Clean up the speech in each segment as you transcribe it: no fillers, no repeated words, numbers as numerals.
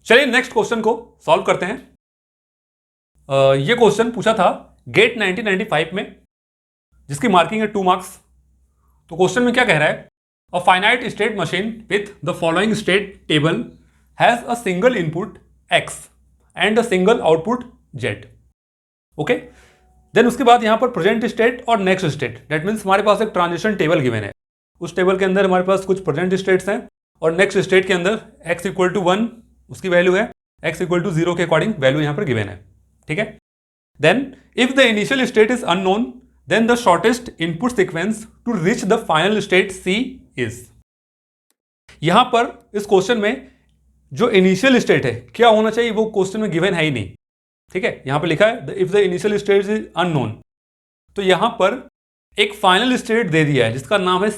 चलिए next question को solve करते हैं। ये क्वेश्चन पूछा था गेट 1995 में, जिसकी मार्किंग है 2 मार्क्स। तो क्वेश्चन में क्या कह रहा है, a finite state machine with the following state table has a single input x and a single output z। Okay, then उसके बाद यहां पर प्रेजेंट स्टेट और नेक्स्ट स्टेट, दैट मीन्स हमारे पास एक ट्रांजिशन टेबल गिवन है। उस टेबल के अंदर हमारे पास कुछ प्रेजेंट स्टेट्स हैं और नेक्स्ट स्टेट के अंदर x इक्वल टू 1 उसकी वैल्यू है, x इक्वल टू 0 के अकॉर्डिंग वैल्यू यहां पर गिवन है। ठीक है, then if the initial state is unknown then the shortest input sequence to reach the final state c is. यहां पर इस क्वेश्चन में जो इनिशियल स्टेट है क्या होना चाहिए वो क्वेश्चन में गिवन है ही नहीं। ठीक है, यहां पर लिखा है if the initial state is unknown, तो यहां पर एक फाइनल स्टेट दे दिया है जिसका नाम है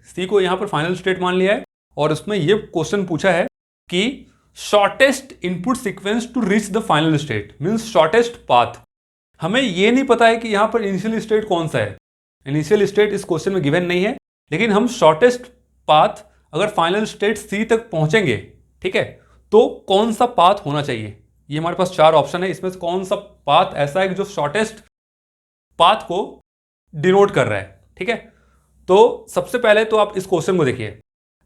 c को यहां पर फाइनल स्टेट मान लिया है और उसमें यह क्वेश्चन पूछा है कि shortest input sequence to reach the final state means shortest path. हमें यह नहीं पता है कि यहां पर इनिशियल स्टेट कौन सा है, इनिशियल स्टेट इस क्वेश्चन में गिवन नहीं है, लेकिन हम शॉर्टेस्ट पाथ अगर फाइनल स्टेट c तक पहुंचेंगे, ठीक है, तो कौन सा पाथ होना चाहिए। ये हमारे पास 4 ऑप्शन है, इसमें से कौन सा पाथ ऐसा है जो शॉर्टेस्ट पाथ को डिनोट कर रहा है। ठीक है, तो सबसे पहले तो आप इस क्वेश्चन को देखिए।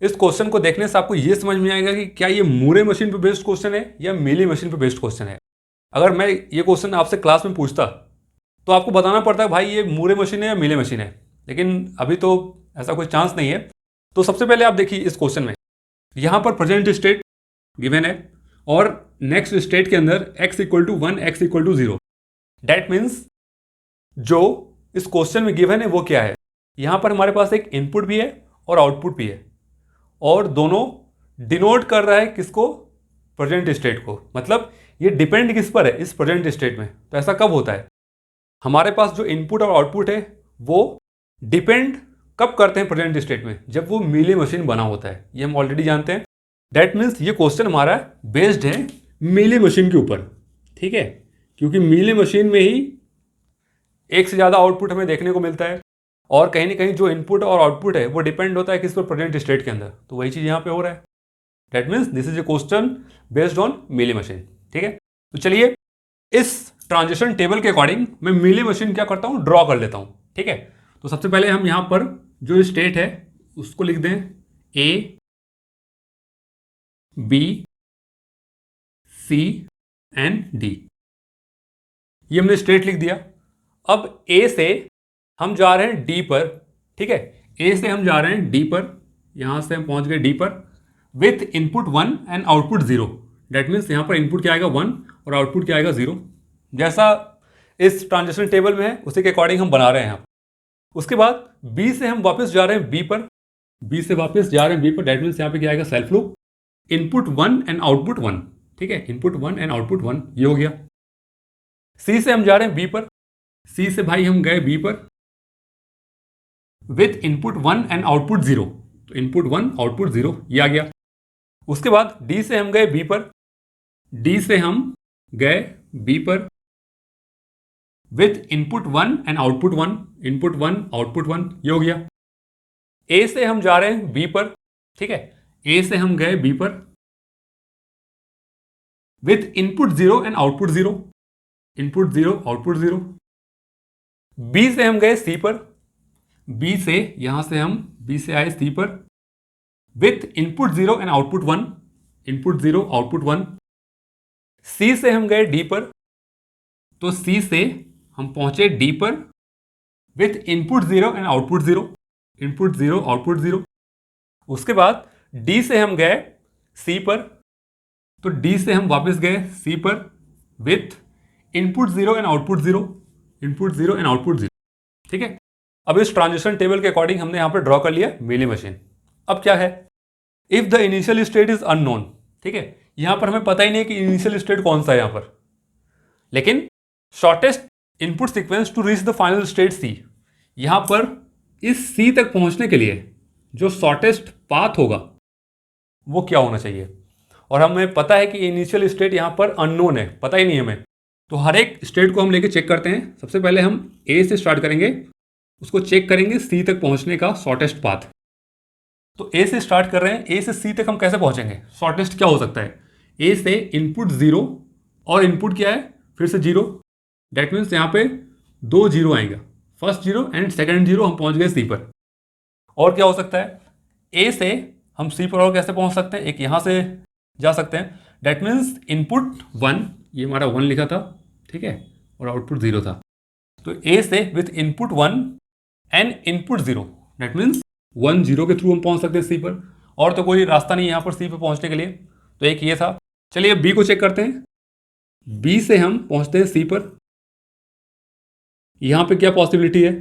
इस क्वेश्चन को देखने से आपको यह समझ में आएगा कि क्या ये मूरे मशीन पे बेस्ड क्वेश्चन है या मीली मशीन पे बेस्ड क्वेश्चन है। अगर मैं ये क्वेश्चन आपसे क्लास में पूछता तो आपको बताना पड़ता है भाई ये मूरे मशीन है या मीले मशीन है, लेकिन अभी तो ऐसा कोई चांस नहीं है। तो सबसे पहले आप देखिए इस क्वेश्चन में यहां पर प्रेजेंट स्टेट गिवन है और नेक्स्ट स्टेट के अंदर x equal to 1 x equal to 0। That means जो इस क्वेश्चन में गिवन है वो क्या है, यहां पर हमारे पास एक इनपुट भी है और आउटपुट भी है और दोनों डिनोट कर रहा है किसको, प्रेजेंट स्टेट को। मतलब ये डिपेंड किस पर है, इस प्रेजेंट स्टेट में। तो ऐसा कब होता है, हमारे पास जो इनपुट और आउटपुट है वो डिपेंड कब करते हैं प्रेजेंट स्टेट में, जब वो मीली मशीन बना होता है। ये हम ऑलरेडी जानते हैं। दैट मीन्स ये क्वेश्चन हमारा बेस्ड है मीली मशीन के ऊपर। ठीक है, क्योंकि मीली मशीन में ही एक से ज़्यादा आउटपुट हमें देखने को मिलता है और कहीं ना कहीं जो इनपुट और आउटपुट है वो डिपेंड होता है किस पर, प्रेजेंट स्टेट के अंदर। तो वही चीज़ यहाँ पे हो रहा है। That means this is a question based on mealy machine. ठीक है, तो चलिए इस ट्रांजिशन टेबल के अकॉर्डिंग मैं मीली मशीन क्या करता हूँ, ड्रॉ कर लेता हूँ। ठीक है, तो सबसे पहले हम यहाँ पर जो स्टेट है उसको लिख दें A B C and D। ये हमने स्टेट लिख दिया। अब A से हम जा रहे हैं D पर। ठीक है, A से हम जा रहे हैं D पर, यहां से हम पहुंच गए D पर with input 1 and output 0। That means यहां पर इनपुट क्या आएगा 1 और आउटपुट क्या आएगा 0, जैसा इस ट्रांजिशन टेबल में है उसी के अकॉर्डिंग हम बना रहे हैं यहाँ। उसके बाद B से हम वापस जा रहे हैं B पर, B से वापस जा रहे हैं B पर। दैट मीन्स यहाँ पे क्या आएगा self loop, input 1 and output 1। ठीक है, इनपुट 1 एंड आउटपुट 1 ये हो गया। C से हम जा रहे हैं B पर, C से भाई हम गए B पर विथ इनपुट 1 एंड आउटपुट 0। तो इनपुट 1 आउटपुट 0 ये आ गया। उसके बाद D से हम गए B पर, D से हम गए B पर with input 1 and output 1, input 1 output 1 ये हो गया। A से हम जा रहे हैं B पर। ठीक है, A से हम गए B पर with input 0 and output 0, input 0 output 0। B से हम गए C पर, B से यहां से हम B से आए C पर with input 0 and output 1, input 0 output 1। C से हम गए D पर, तो C से हम पहुंचे D पर with input 0 and output 0, input 0 output 0। उसके बाद D से हम गए C पर, तो D से हम वापस गए C पर with input 0 and output 0, input 0 and output 0। ठीक है, अब इस ट्रांजिशन टेबल के अकॉर्डिंग हमने यहां पर ड्रॉ कर लिया मीली मशीन। अब क्या है, if the initial state is unknown. ठीक है, यहां पर हमें पता ही नहीं है कि इनिशियल स्टेट कौन सा है यहां पर, लेकिन shortest input sequence to reach the final state C, यहां पर इस C तक पहुंचने के लिए जो शॉर्टेस्ट पाथ होगा वो क्या होना चाहिए। और हमें पता है कि इनिशियल स्टेट यहां पर अननोन है, पता ही नहीं हमें। तो हर एक स्टेट को हम लेके चेक करते हैं। सबसे पहले हम A से स्टार्ट करेंगे, उसको चेक करेंगे C तक पहुंचने का शॉर्टेस्ट पाथ। तो A से स्टार्ट कर रहे हैं, A से C तक हम कैसे पहुंचेंगे, शॉर्टेस्ट क्या हो सकता है। ए से इनपुट 0 और इनपुट क्या है फिर से 0, डेट मीन्स यहाँ पे 2 0 आएगा, फर्स्ट 0 एंड सेकंड 0, हम पहुंच गए सी पर। और क्या हो सकता है, ए से हम सी पर और कैसे पहुंच सकते हैं, एक यहाँ से जा सकते हैं, डेट मीन्स इनपुट 1, ये हमारा 1 लिखा था, ठीक है, और आउटपुट 0 था, तो ए से with input 1 and input 0, date means 1 0 के थ्रू हम पहुंच सकते हैं सी पर, और तो कोई रास्ता नहीं यहाँ पर सी पर पहुंचने के लिए, तो एक ये था। चलिए बी को चेक करते हैं, बी से हम पहुंचते हैं सी पर, यहाँ पे क्या पॉसिबिलिटी है,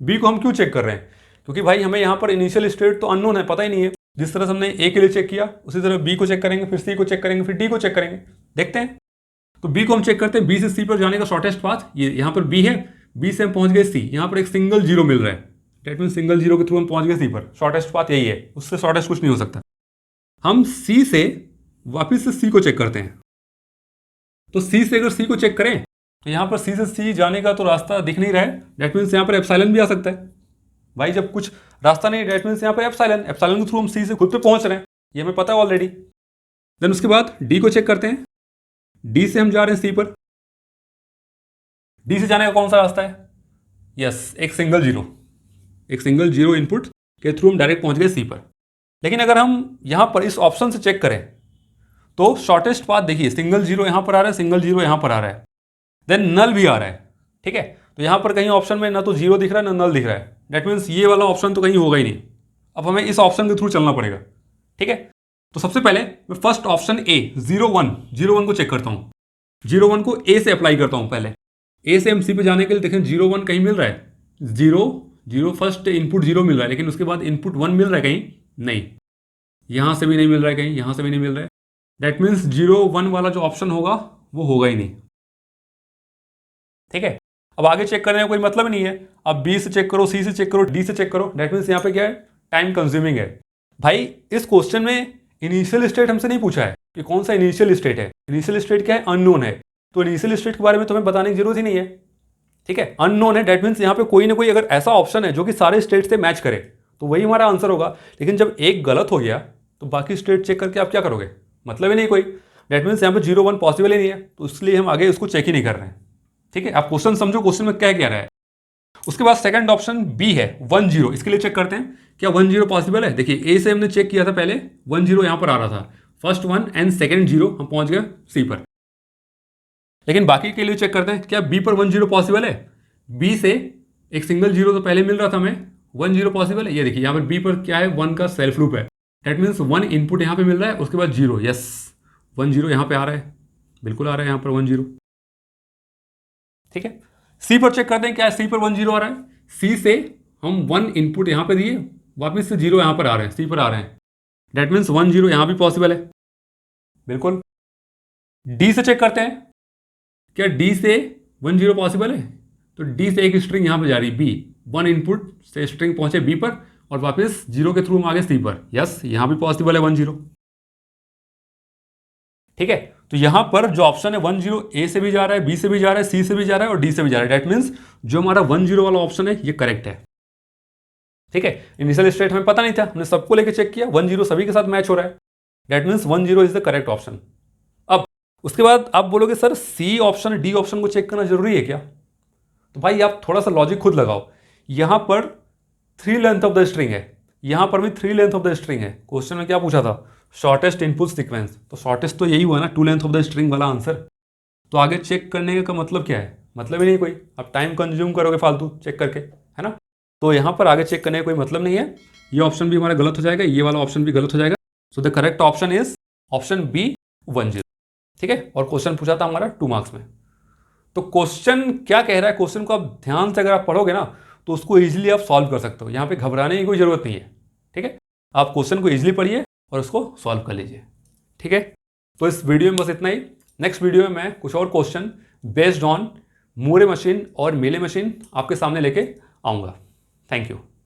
बी को हम क्यों चेक कर रहे हैं, क्योंकि भाई हमें यहाँ पर इनिशियल स्टेट तो अननोन है, पता ही नहीं है, जिस तरह से हमने ए के लिए चेक किया उसी तरह बी को चेक करेंगे, फिर सी को चेक करेंगे, फिर डी को चेक करेंगे, देखते हैं। तो बी को हम चेक करते हैं, बी से सी पर जाने का शॉर्टेस्ट पाथ, ये यहाँ पर बी है, बी से हम पहुंच गए सी, यहाँ पर एक सिंगल 0 मिल रहा है, डेट मीन सिंगल 0 के थ्रू हम पहुंच गए सी पर, शॉर्टेस्ट पाथ यही है, उससे शॉर्टेस्ट कुछ नहीं हो सकता। हम सी से वापिस से सी को चेक करते हैं, तो सी से अगर सी को चेक करें तो यहाँ पर सी से सी जाने का तो रास्ता दिख नहीं रहा है, डेट मीन्स यहाँ पर एप्सिलॉन भी आ सकता है भाई, जब कुछ रास्ता नहीं, डेट मीन्स यहाँ पर एप्सिलॉन के थ्रू हम सी से खुद पे पहुंच रहे हैं, ये हमें पता है ऑलरेडी। देन उसके बाद डी को चेक करते हैं, डी से हम जा रहे हैं सी पर, डी से जाने का कौन सा रास्ता है, यस एक सिंगल 0 इनपुट के थ्रू हम डायरेक्ट पहुंच गए सी पर। लेकिन अगर हम यहां पर इस ऑप्शन से चेक करें तो शॉर्टेस्ट पाथ देखिए, सिंगल 0 यहां पर आ रहा है, सिंगल 0 यहां पर आ रहा है, देन नल भी आ रहा है, ठीक है, तो यहां पर कहीं ऑप्शन में ना तो 0 दिख रहा है ना नल दिख रहा है, डेट मीन्स ये वाला ऑप्शन तो कहीं होगा ही नहीं, अब हमें इस ऑप्शन के थ्रू चलना पड़ेगा, ठीक है। तो सबसे पहले मैं फर्स्ट ऑप्शन ए 0 1 को चेक करता हूं, 0 1 को ए से अप्लाई करता हूं, पहले ए से हम सी पे जाने के लिए देखें 0 1 कहीं मिल रहा है, 0 फर्स्ट इनपुट 0 मिल रहा है, लेकिन उसके बाद इनपुट 1 मिल रहा है कहीं, नहीं, यहां से भी नहीं मिल रहा है कहीं, यहां से भी नहीं मिल रहा है, डेट मीन्स 0 1 वाला जो ऑप्शन होगा वो होगा ही नहीं, ठीक है। अब आगे चेक करने का कोई मतलब नहीं है, अब बी से चेक करो, सी से चेक करो, डी से चेक करो, डेट मीन्स यहाँ पे क्या है, टाइम कंज्यूमिंग है। भाई इस क्वेश्चन में इनिशियल स्टेट हमसे नहीं पूछा है कि कौन सा इनिशियल स्टेट है, इनिशियल स्टेट क्या है, अननोन है, तो इनिशियल स्टेट के बारे में तो हमें बताने की जरूरत ही नहीं है, ठीक है, अननोन है, डेट मीन्स यहाँ पे कोई ना कोई अगर ऐसा ऑप्शन है जो कि सारे स्टेट से मैच करे तो वही हमारा आंसर होगा। लेकिन जब एक गलत हो गया तो बाकी स्टेट चेक करके आप क्या करोगे, मतलब ही नहीं कोई, डेट मीन्स यहाँ पे 0 1 पॉसिबल ही नहीं है, तो इसलिए हम आगे उसको चेक ही नहीं कर रहे हैं, ठीक है। आप क्वेश्चन समझो, क्वेश्चन में क्या कह रहा है। उसके बाद सेकंड ऑप्शन बी है 1 0, इसके लिए चेक करते हैं क्या 1 0 पॉसिबल है। देखिए ए से हमने चेक किया था पहले, 1 0 यहां पर आ रहा था, फर्स्ट 1 एंड सेकंड 0 हम पहुंच गए सी पर। लेकिन बाकी के लिए चेक करते हैं क्या बी पर 1 0 पॉसिबल है। बी से एक सिंगल 0 तो पहले मिल रहा था हमें, 1 0 पॉसिबल है। ये देखिए यहाँ पर बी पर क्या है, 1 का सेल्फ लूप है, डेट मीन्स 1 इनपुट यहाँ पे मिल रहा है, उसके बाद 0, यस 1 0 यहाँ पे आ रहा है, बिल्कुल आ रहा है यहाँ पर 1 0, ठीक है। सी पर चेक करते हैं क्या सी पर 1 0 आ रहा है। सी से हम 1 इनपुट यहाँ पे दिए, वापस से 0 यहाँ पर आ रहे हैं, सी पर आ रहे हैं, डेट मीन्स 1 0 यहाँ भी पॉसिबल है, बिल्कुल। डी से चेक करते हैं क्या डी से 1 0 पॉसिबल है, तो डी से एक स्ट्रिंग यहाँ पे जा रही है, बी 1 इनपुट से स्ट्रिंग पहुंचे बी पर और वापस 0 के थ्रू हम आगे सी पर, यस यहाँ भी पॉसिबल है 1 0, ठीक है। तो यहां पर जो ऑप्शन है 1 0 ए से भी जा रहा है, बी से भी जा रहा है, सी से भी जा रहा है और डी से भी जा रहा है, डेट मीन्स जो हमारा 1 0 वाला ऑप्शन है ये करेक्ट है, ठीक है। इनिशियल स्टेट हमें पता नहीं था, हमने सबको लेके चेक किया, 1 0 सभी के साथ मैच हो रहा है, that means 1 0 is the correct option. अब उसके बाद आप बोलोगे sir C option D option को चेक करना जरूरी है क्या, तो भाई आप थोड़ा सा लॉजिक खुद लगाओ। यहां पर 3 लेंथ ऑफ द स्ट्रिंग है, यहां पर भी 3 लेंथ ऑफ द स्ट्रिंग है। क्वेश्चन में क्या पूछा था, शॉर्टेस्ट इनपुट सीक्वेंस, तो शॉर्टेस्ट तो यही हुआ ना, 2 लेंथ ऑफ द स्ट्रिंग वाला आंसर। तो आगे चेक करने का मतलब क्या है, मतलब ही नहीं कोई, आप टाइम कंज्यूम करोगे फालतू चेक करके, है ना। तो यहां पर आगे चेक करने का कोई मतलब नहीं है, ये ऑप्शन भी हमारा गलत हो जाएगा, ये वाला ऑप्शन भी गलत हो जाएगा। So the correct option is option B 1 0, ठीक है। और क्वेश्चन पूछा था हमारा 2 मार्क्स में। तो क्वेश्चन क्या कह रहा है, क्वेश्चन को आप ध्यान से अगर आप पढ़ोगे ना तो उसको इजीली आप सॉल्व कर सकते हो, यहाँ पे घबराने की कोई जरूरत नहीं है, ठीक है। आप क्वेश्चन को इजीली पढ़िए और उसको सॉल्व कर लीजिए, ठीक है। तो इस वीडियो में बस इतना ही। नेक्स्ट वीडियो में मैं कुछ और question based on Moore machine और मेले मशीन आपके सामने लेके आऊँगा। Thank you.